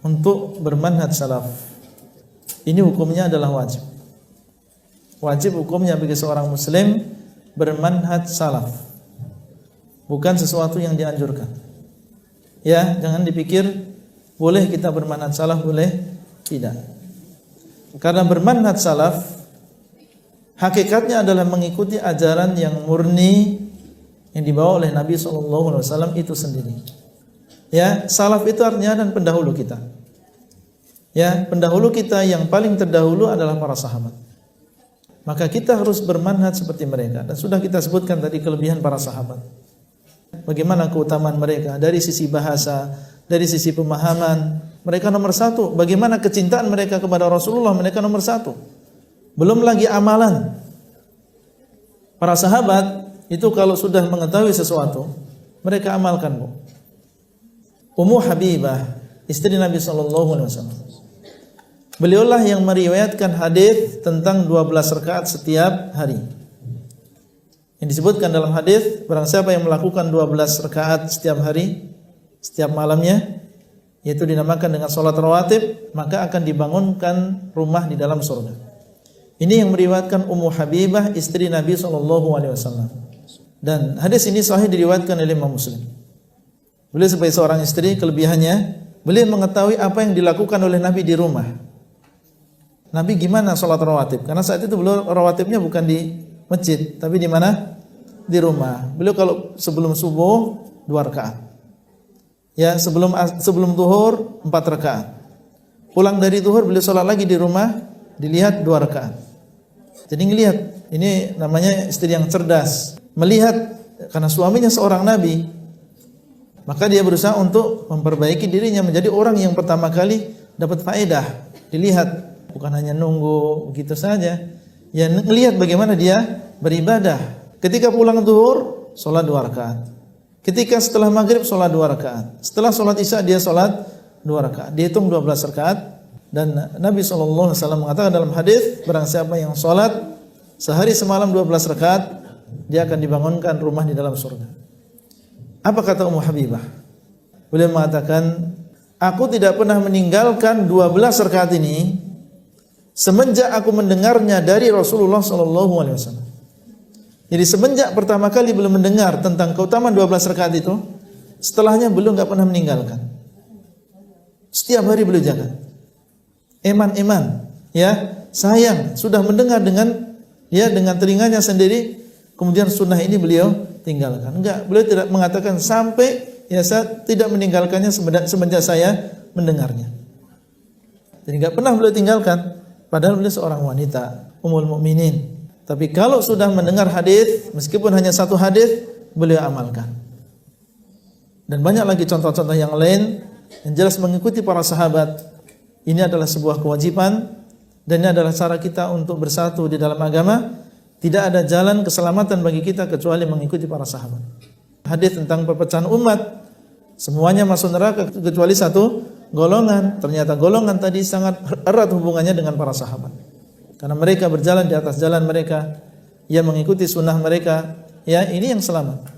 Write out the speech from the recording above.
untuk bermanhaj salaf. Ini hukumnya adalah wajib. Wajib hukumnya bagi seorang muslim bermanhaj salaf. Bukan sesuatu yang dianjurkan. Ya, jangan dipikir boleh kita bermanhaj salaf, boleh tidak. Karena bermanhaj salaf hakikatnya adalah mengikuti ajaran yang murni yang dibawa oleh Nabi SAW itu sendiri. Ya, salaf itu artinya dan pendahulu kita. Ya, pendahulu kita yang paling terdahulu adalah para sahabat. Maka kita harus bermanhaj seperti mereka. Dan sudah kita sebutkan tadi kelebihan para sahabat. Bagaimana keutamaan mereka dari sisi bahasa, dari sisi pemahaman. Mereka nomor satu. Bagaimana kecintaan mereka kepada Rasulullah, mereka nomor satu. Belum lagi amalan. Para sahabat itu kalau sudah mengetahui sesuatu, mereka amalkan, Bu. Ummu Habibah, istri Nabi SAW. Beliaulah yang meriwayatkan hadis tentang 12 rakaat setiap hari. Yang disebutkan dalam hadis, barang siapa yang melakukan 12 rakaat setiap hari, setiap malamnya, yaitu dinamakan dengan salat rawatib, maka akan dibangunkan rumah di dalam surga. Ini yang meriwayatkan Ummu Habibah, istri Nabi SAW. Dan hadis ini sahih diriwayatkan oleh Imam Muslim. Beliau sebagai seorang istri, kelebihannya beliau mengetahui apa yang dilakukan oleh Nabi di rumah. Nabi gimana sholat rawatib? Karena saat itu beliau rawatibnya bukan di masjid, tapi di mana? Di rumah. Beliau kalau sebelum subuh 2 rakaat. Ya, sebelum zuhur 4 rakaat. Pulang dari zuhur beliau sholat lagi di rumah, dilihat 2 rakaat. Jadi ngelihat, ini namanya istri yang cerdas. Melihat karena suaminya seorang nabi, maka dia berusaha untuk memperbaiki dirinya menjadi orang yang pertama kali dapat faedah. Dilihat, bukan hanya nunggu begitu saja. Ya, ngelihat bagaimana dia beribadah. Ketika pulang zuhur, sholat 2 rakaat. Ketika setelah maghrib, sholat 2 rakaat. Setelah sholat isya, dia sholat 2 rakaat. Dihitung 12 rakaat. Dan Nabi SAW mengatakan dalam hadis, barang siapa yang sholat sehari semalam 12 rakaat, dia akan dibangunkan rumah di dalam surga. Apa kata Ummu Habibah? Beliau mengatakan, aku tidak pernah meninggalkan 12 rakaat ini semenjak aku mendengarnya dari Rasulullah SAW. Jadi semenjak pertama kali beliau mendengar tentang keutamaan 12 rakaat itu, setelahnya beliau enggak pernah meninggalkan. Setiap hari beliau jaga. Eman-eman, ya, sayang, sudah mendengar dengan telinganya sendiri, kemudian sunnah ini beliau tinggalkan. Enggak, beliau tidak mengatakan sampai saya tidak meninggalkannya semenjak saya mendengarnya. Jadi enggak pernah beliau tinggalkan, padahal beliau seorang wanita, Ummul Mukminin. Tapi kalau sudah mendengar hadis, meskipun hanya satu hadis, beliau amalkan. Dan banyak lagi contoh-contoh yang lain yang jelas mengikuti para sahabat. Ini adalah sebuah kewajiban dan ini adalah cara kita untuk bersatu di dalam agama. Tidak ada jalan keselamatan bagi kita kecuali mengikuti para sahabat. Hadis tentang perpecahan umat, semuanya masuk neraka kecuali satu golongan. Ternyata golongan tadi sangat erat hubungannya dengan para sahabat. Karena mereka berjalan di atas jalan mereka, yang mengikuti sunnah mereka, ya, ini yang selamat.